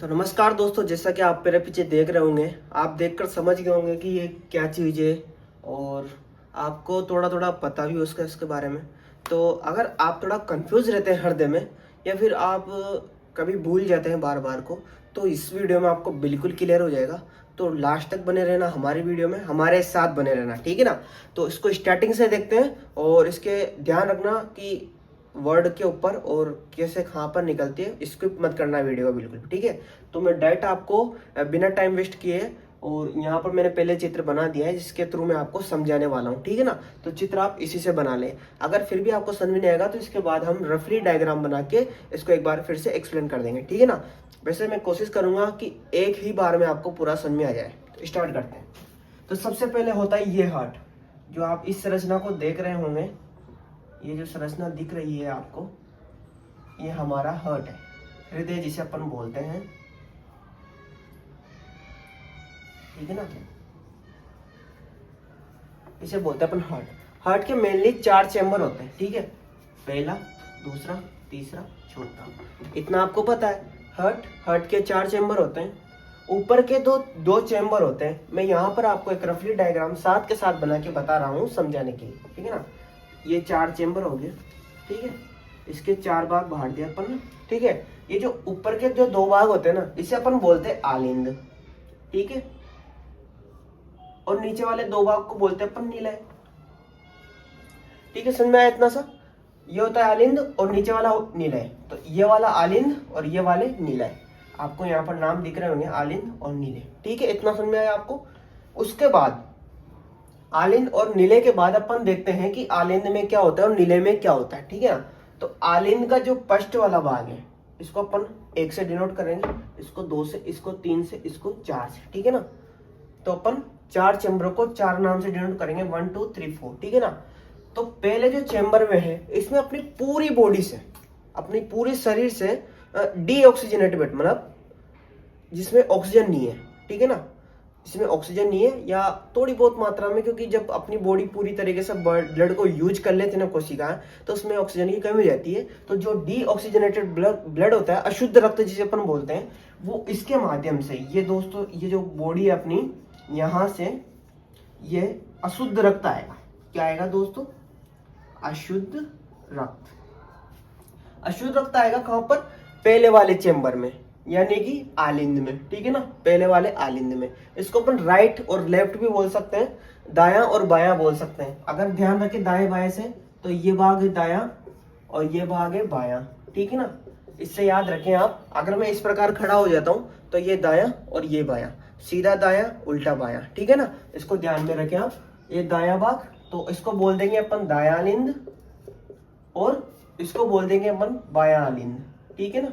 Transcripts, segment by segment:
तो नमस्कार दोस्तों, जैसा कि आप मेरे पीछे देख रहे होंगे, आप देखकर समझ गए होंगे कि ये क्या चीज़ है और आपको थोड़ा थोड़ा पता भी उसका इसके बारे में। तो अगर आप थोड़ा कंफ्यूज रहते हैं हृदय में या फिर आप कभी भूल जाते हैं बार बार को, तो इस वीडियो में आपको बिल्कुल क्लियर हो जाएगा। तो लास्ट तक बने रहना, हमारी वीडियो में हमारे साथ बने रहना, ठीक है ना। तो इसको स्टार्टिंग से देखते हैं और इसके ध्यान रखना कि वर्ड के ऊपर और कैसे कहाँ पर निकलती है, स्किप मत करना वीडियो को बिल्कुल, ठीक है। तो मैं डायरेक्ट आपको बिना टाइम वेस्ट किए और यहाँ पर मैंने पहले चित्र बना दिया है जिसके थ्रू मैं आपको समझाने वाला हूँ, ठीक है ना। तो चित्र आप इसी से बना लें। अगर फिर भी आपको समझ नहीं आएगा तो इसके बाद हम रफली डायग्राम बना के इसको एक बार फिर से एक्सप्लेन कर देंगे, ठीक है ना। वैसे मैं कोशिश करूंगा कि एक ही बार में आपको पूरा समझ में आ जाए। तो स्टार्ट करते हैं। तो सबसे पहले होता है ये हार्ट, जो आप इस संरचना को देख रहे होंगे। ये जो संरचना दिख रही है आपको, ये हमारा हार्ट है, हृदय जिसे अपन बोलते हैं, ठीक है ना। इसे बोलते हैं अपन हार्ट। हार्ट के मेनली 4 चैम्बर होते हैं, ठीक है। पहला, दूसरा, तीसरा, चौथा, इतना आपको पता है। हार्ट के 4 चैम्बर होते हैं। ऊपर के दो चैम्बर होते हैं। मैं यहाँ पर आपको एक रफली डायग्राम साथ के साथ बना के बता रहा हूँ समझाने के लिए, ठीक है ना। ये 4 चैम्बर हो गए, ठीक है। इसके 4 भाग बांट दिया अपन ने, ठीक है। ये जो ऊपर के जो 2 भाग होते हैं ना, इसे अपन बोलते हैं आलिंद, ठीक है। और नीचे वाले 2 भाग को बोलते हैं अपन निलय, ठीक है। समझ में आया इतना सा। ये होता है आलिंद और नीचे वाला निलय। तो ये वाला आलिंद और ये वाले निलय, आपको यहाँ पर नाम दिख रहे होंगे, आलिंद और निलय, ठीक है। इतना समझ में आया आपको। उसके बाद आलिंद और निलय के बाद अपन देखते हैं कि आलिंद में क्या होता है और निलय में क्या होता है, ठीक है ना। तो आलिंद का जो फर्स्ट वाला भाग है, इसको अपन 1 से डिनोट करेंगे, इसको 2 से, इसको 3 से, इसको 4 से, ठीक है ना। तो अपन 4 चैम्बरों को 4 नाम से डिनोट करेंगे, 1 2 3 4, ठीक है ना। तो पहले जो चैम्बर में है, इसमें अपनी पूरी बॉडी से, अपनी पूरी शरीर से डीऑक्सीजनेटेड, मतलब जिसमें ऑक्सीजन नहीं है, ठीक है ना। इसमें ऑक्सीजन नहीं है या थोड़ी बहुत मात्रा में, क्योंकि जब अपनी बॉडी पूरी तरीके से ब्लड को यूज कर लेते हैं ना कोशिकाएं, तो उसमें ऑक्सीजन की कमी हो जाती है। तो जो डीऑक्सीजनेटेड ब्लड होता है, अशुद्ध रक्त जिसे अपन बोलते हैं, वो इसके माध्यम से, ये दोस्तों, ये जो बॉडी है अपनी, यहाँ से ये अशुद्ध रक्त आएगा। क्या आएगा दोस्तों? अशुद्ध रक्त। अशुद्ध रक्त आएगा कहां पर? पहले वाले चेंबर में, यानी कि आलिंद में, ठीक है ना। पहले वाले आलिंद में। इसको अपन राइट और लेफ्ट भी बोल सकते हैं, दायां और बायां बोल सकते हैं। अगर ध्यान रखें दाएं बाएं से, तो ये भाग है दायां और ये भाग है बायां, ठीक है ना। इससे याद रखें आप, अगर मैं इस प्रकार खड़ा हो जाता हूं तो ये दायां और ये बायां, सीधा दायां उल्टा बायां, ठीक है ना। इसको ध्यान में रखें आप। ये दायां भाग, तो इसको बोल देंगे अपन दायां आलिंद और इसको बोल देंगे अपन बायां आलिंद, ठीक है ना।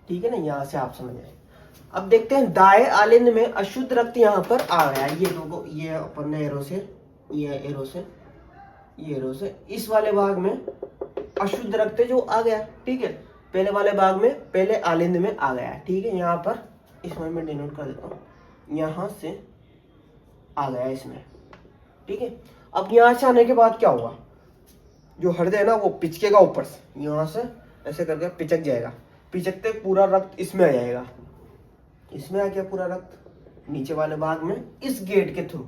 ठीक है ना, यहां से आप समझ आए। अब देखते हैं दाएं आलिंद में अशुद्ध रक्त यहां पर आ गया। ये लोगों, ये अपन ने एरो से, ये एरो से, ये एरो से, इस वाले भाग में अशुद्ध रक्त जो आ गया, ठीक है। पहले वाले भाग में, पहले आलिंद में आ गया, ठीक है। यहाँ पर इसमें मैं डिनोट कर देता हूँ, यहां से आ गया इसमें, ठीक है। अब यहां से आने के बाद क्या होगा? जो हृदय है ना, वो पिचकेगा ऊपर से, यहां से ऐसे करके पिचक जाएगा। पिचकते पूरा रक्त इसमें आ जाएगा। इसमें आ गया पूरा रक्त नीचे वाले भाग में, इस गेट के थ्रू।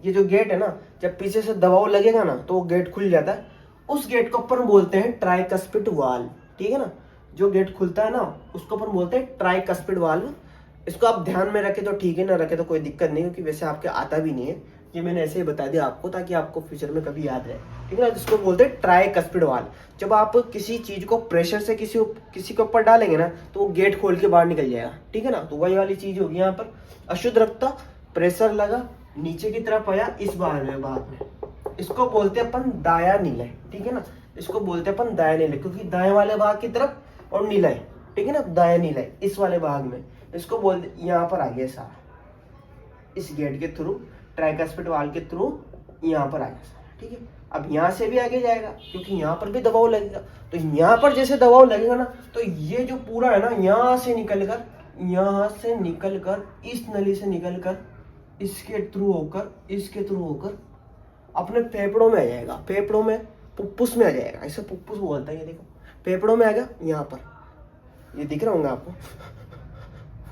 ये जो गेट है ना, जब पीछे से दबाव लगेगा ना, तो वो गेट खुल जाता है। उस गेट को अपन बोलते हैं ट्राइकस्पिड वाल्व, ठीक है ना। जो गेट खुलता है ना, उसको अपन बोलते हैं ट्राइकस्पिड वाल्व। इसको आप ध्यान में रखे तो ठीक है, ना रखे तो कोई दिक्कत नहीं, क्योंकि वैसे आपके आता भी नहीं है। ये मैंने ऐसे ही बता दिया आपको, ताकि आपको फ्यूचर में कभी याद रहे, ठीक है ना। जिसको बोलते हैं ट्राइकस्पिड वाल्व। जब आप किसी चीज को प्रेशर से किसी के ऊपर डालेंगे ना, तो वो गेट खोल के बाहर निकल जाएगा, ठीक है ना। तो वही वाली चीज होगी यहाँ पर। अशुद्ध रक्त, प्रेशर लगा, नीचे की तरफ आया, इस बार में, इसको बोलते हैं अपन दाया नीलय, ठीक है ना। इसको बोलते हैं अपन दाया नीलय, क्योंकि दाएं वाले भाग की तरफ और नीलय, ठीक है ना। दाया नीलय इस वाले भाग में, इसको बोलते, यहाँ पर आ गया सारा, इस गेट के थ्रू, ट्राइकस्पिड वाल्व के थ्रू यहाँ पर आ गया सारा, ठीक है। अब यहाँ से भी आगे जाएगा, क्योंकि यहाँ पर भी दबाव लगेगा। तो यहाँ पर जैसे दबाव लगेगा ना, तो ये जो पूरा है ना, यहाँ से निकलकर इस नली से निकलकर इसके थ्रू होकर अपने फेफड़ों में आ जाएगा। फेफड़ों में, पुप्पुस में आ जाएगा। इसे पुप्पुस बोलता है, ये देखो, फेफड़ों में आ गया यहाँ पर, ये दिख रहा होगा आपको,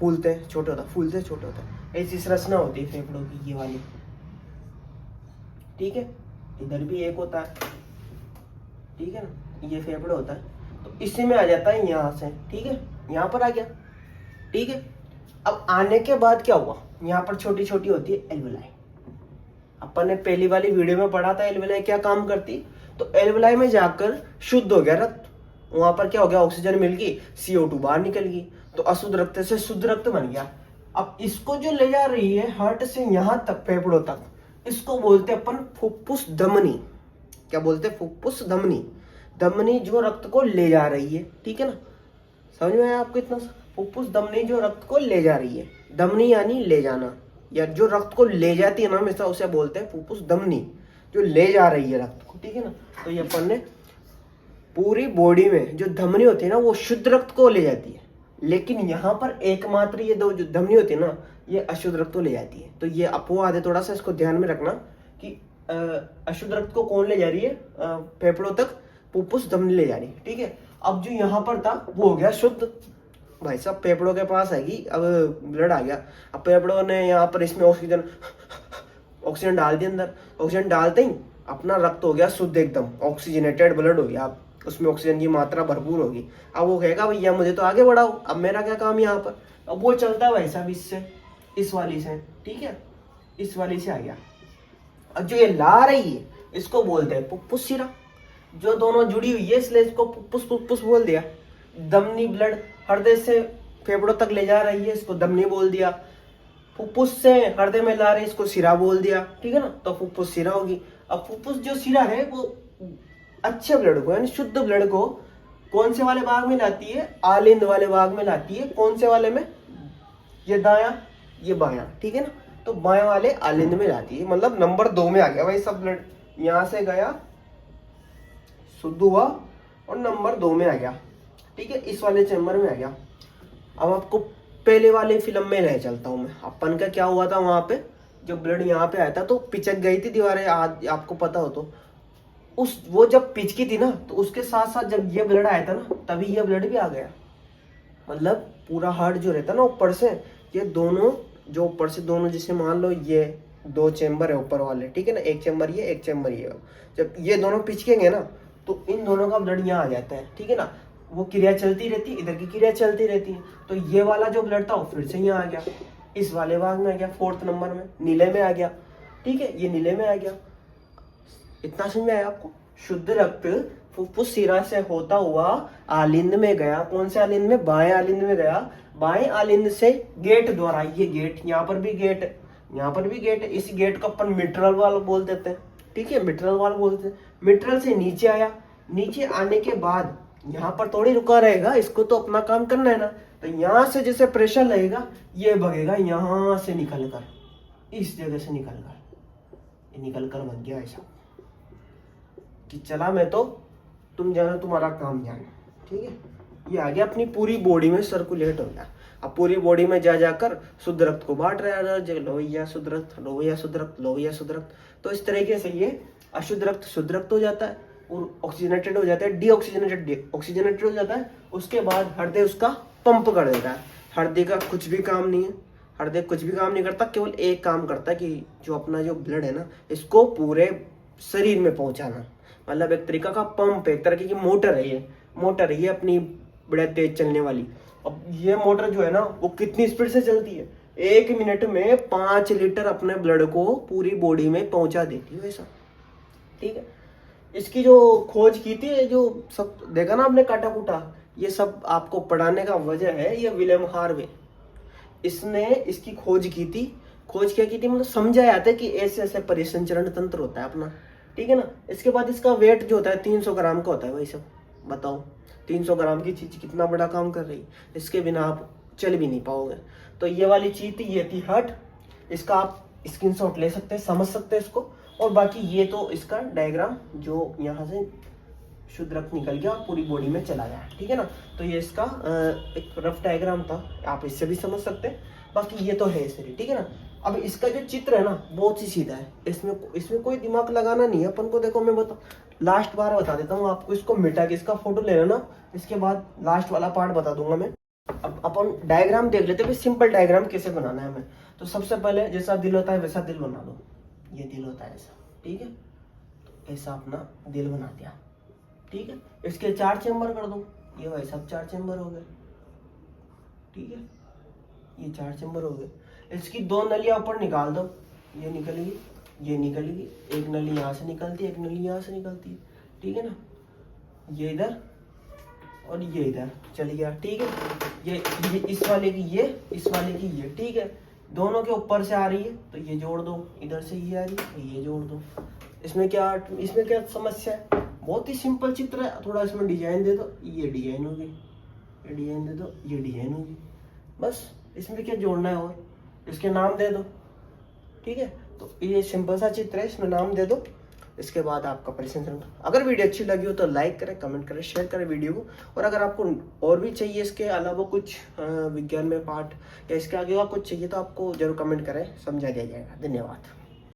फूलते हैं छोटे होता, फूलते हैं छोटे होता है। ऐसी संरचना होती है फेफड़ों की ये वाली, ठीक है। इधर भी एक होता है, ठीक है ना, ये फेफड़ा होता है। तो इसी में आ जाता है यहाँ से, ठीक है, यहाँ पर आ गया, ठीक है। अब आने के बाद क्या हुआ, यहाँ पर छोटी छोटी होती है एल्वेलाई। अपन ने पहली वाली वीडियो में पढ़ा था एल्वेलाई क्या काम करती। तो एल्वेलाई में जाकर शुद्ध हो गया रक्त, वहां पर क्या हो गया, ऑक्सीजन मिल गई, CO2 बाहर निकल गई, तो अशुद्ध रक्त से शुद्ध रक्त बन गया। अब इसको जो ले जा रही है हार्ट से यहाँ तक, फेफड़ों तक, इसको बोलते हैं अपन फुफ्फुस धमनी। क्या बोलते हैं, फुफ्फुस धमनी। धमनी जो रक्त को ले जा रही है, ठीक है ना, समझ में आया आपको इतना। फुफ्फुस धमनी जो रक्त को ले जा रही है, धमनी यानी ले जाना, या जो रक्त को ले जाती है ना हमेशा, उसे बोलते हैं फुफ्फुस धमनी, जो ले जा रही है रक्त को, ठीक है ना। तो ये अपन ने पूरी बॉडी में जो धमनी होती है ना, वो शुद्ध रक्त को ले जाती है, लेकिन यहाँ पर एकमात्र ये दो जो धमनी होती है ना, ये अशुद्ध रक्त को ले जाती है। तो ये अपवाद है, थोड़ा सा इसको ध्यान में रखना कि अशुद्ध रक्त को कौन ले जा रही है, फेफड़ों तक फुफ्फुस धमनी ले जा रही है, ठीक है। अब जो यहाँ पर था वो हो गया शुद्ध, भाई साहब फेफड़ों के पास आएगी, अब ब्लड आ गया, अब फेफड़ों ने यहाँ पर इसमें ऑक्सीजन डाल दिया अंदर, ऑक्सीजन डालते ही अपना रक्त हो गया शुद्ध, एकदम ऑक्सीजनेटेड ब्लड हो गया, अब उसमें ऑक्सीजन की मात्रा भरपूर होगी। अब वो कहेगा भैया मुझे तो आगे बढ़ाओ, अब मेरा क्या काम यहाँ पर। अब वो चलता है भाई साहब इससे, इस वाली से, ठीक है, इस वाली से आ गया। अब जो ये ला रही है इसको बोलते हैं फुफ्फुस शिरा, जो दोनों जुड़ी हुई है इसलिए इसको फुफ्फुस बोल दिया। धमनी ब्लड हृदय से फेफड़ों तक ले जा रही है, इसको धमनी बोल दिया। फुफ्फुस से हृदय में ला रही है, इसको शिरा बोल दिया, ठीक है ना, तो फुफ्फुस शिरा होगी। अब फुफ्फुस जो शिरा है वो अच्छे ब्लड को यानी शुद्ध ब्लड को कौन से वाले भाग में लाती है, आलिंद वाले भाग में लाती है। कौन से वाले में, ये दायां ये बायां, ठीक है ना, तो बायां वाले आलिंद में लाती है, मतलब नंबर 2 में आ गया भाई सब ब्लड, यहां से गया शुद्ध हुआ और नंबर 2 में आ गया, ठीक है, इस वाले चैम्बर में आ गया। अब आपको पहले वाले फिल्म में ले चलता हूं मैं, अपन का क्या हुआ था वहां पे, जब ब्लड यहाँ पे आया था तो पिचक गई थी दीवारें, आपको पता हो तो। वो जब पिचकी थी ना, तो उसके साथ साथ जब ये ब्लड आया था ना, तभी ये ब्लड भी आ गया। मतलब पूरा हार्ट जो रहता ना ऊपर से, ये दोनों जो ऊपर से दोनों, जैसे मान लो ये 2 चैम्बर है ऊपर वाले, ठीक है ना, एक चैम्बर ये एक चैम्बर ये, जब ये दोनों पिचकेंगे ना तो इन दोनों का ब्लड यहाँ आ जाता है, ठीक है ना। वो क्रिया चलती रहती, इधर की क्रिया चलती रहती है। तो ये वाला जो ब्लड था वो फिर से यहाँ आ गया, इस वाले भाग में आ गया, 4th नंबर में नीले में आ गया, ठीक है, ये नीले में आ गया। इतना समझ में आया आपको। शुद्ध रक्त फुफ्फुस शिरा से होता हुआ आलिंद में गया, कौन से आलिंद में, बाएं आलिंद में गया। बाएं आलिंद से गेट द्वारा, ये गेट, यहाँ पर भी गेट है, यहाँ पर भी गेट है, इस गेट को अपन मिट्रल वाल्व बोल देते हैं, ठीक है, मिट्रल वाल्व बोलते हैं। मिट्रल से नीचे आया, नीचे आने के बाद यहाँ पर थोड़ी रुका रहेगा, इसको तो अपना काम करना है ना, तो यहाँ से जैसे प्रेशर लगेगा ये भगेगा यहाँ से निकल कर, इस जगह से निकल कर, ये निकल कर बन गया ऐसा कि चला मैं तो, तुम जानो तुम्हारा काम जानो, ठीक है। ये आ गया अपनी पूरी बॉडी में सर्कुलेट हो गया। अब पूरी बॉडी में जा जाकर शुद्ध रक्त को बांट रहा है, लो भैया शुद्ध रक्त, लो भैया शुद्ध रक्त, लो भैया शुद्ध रक्त। तो इस तरीके से ये अशुद्ध रक्त शुद्ध रक्त हो जाता है और ऑक्सीजनेटेड हो जाता है, ऑक्सीजनेटेड हो जाता है। उसके बाद हृदय उसका पंप कर देता है। हृदय का कुछ भी काम नहीं है, हृदय कुछ भी काम नहीं करता, केवल एक काम करता है कि जो अपना जो ब्लड है ना, इसको पूरे शरीर में पहुंचाना। मतलब एक तरीका का पंप है, एक तरीके की मोटर है, ये मोटर है ये अपनी बड़े तेज चलने वाली। अब ये मोटर जो है ना वो कितनी स्पीड से चलती है, 1 मिनट में 5 लीटर अपने ब्लड को पूरी बॉडी में पहुंचा देती है वैसा, ठीक है। इसकी जो खोज की थी, जो सब देखा ना आपने काटा कूटा, ये सब आपको पढ़ाने का वजह है ये विलियम हार्वे, इसने इसकी खोज की थी। खोज क्या की थी, मतलब समझाया था कि ऐसे ऐसे परिसंचरण तंत्र होता है अपना, ठीक है ना। इसके बाद इसका वेट जो होता है 300 ग्राम का होता है भाई सब, बताओ 300 ग्राम की चीज कितना बड़ा काम कर रही है, इसके बिना आप चल भी नहीं पाओगे। तो ये वाली चीज थी, ये थी हार्ट, इसका आप स्क्रीनशॉट ले सकते हैं, समझ सकते हैं इसको। और बाकी ये तो इसका डायग्राम जो यहाँ से शुद्ध रक्त निकल गया और पूरी बॉडी में चला गया, ठीक है ना। तो ये इसका एक रफ डायग्राम था, आप इससे भी समझ सकते हैं। बाकी ये तो है सही, ठीक है ना। अब इसका जो चित्र है ना बहुत ही सीधा है, इसमें कोई दिमाग लगाना नहीं है अपन को। देखो मैं लास्ट बार बता देता हूँ आपको, इसको मिटा के इसका फोटो लेना ना, इसके बाद लास्ट वाला पार्ट बता दूंगा मैं। अब अपन डायग्राम देख लेते हैं, सिंपल डायग्राम कैसे बनाना है हमें। तो सबसे पहले जैसा दिल होता है वैसा दिल बना दो, ये दिल होता है ऐसा, ठीक है। तो ऐसा अपना दिल बना दिया, ठीक है। इसके 4 चेम्बर कर दो, ये भाई सब 4 चेम्बर हो गए, ठीक है। ये 4 चेम्बर हो गए। इसकी 2 नलियां ऊपर निकाल दो, ये निकलेगी, ये निकलेगी, एक नली यहाँ से निकलती है, एक नली यहाँ से निकलती है, ठीक है ना। ये इधर और ये इधर चल गया, ठीक है। ये इस वाले की ये, इस वाले की ये, ठीक है। दोनों के ऊपर से आ रही है तो ये जोड़ दो, इधर से ये आ रही है ये जोड़ दो। इसमें क्या समस्या है, बहुत ही सिंपल चित्र है। थोड़ा इसमें डिजाइन दे दो, ये डिजाइन होगी, ये डिजाइन दे दो, ये डिजाइन होगी, बस। इसमें क्या जोड़ना है और इसके नाम दे दो, ठीक है। तो ये सिंपल सा चित्र है, इसमें नाम दे दो। इसके बाद आपका परेशान। अगर वीडियो अच्छी लगी हो तो लाइक करें, कमेंट करें, शेयर करें वीडियो को। और अगर आपको और भी चाहिए इसके अलावा कुछ विज्ञान में पार्ट या इसके आगे का कुछ चाहिए तो आपको जरूर कमेंट करें, समझा दिया जाएगा। धन्यवाद।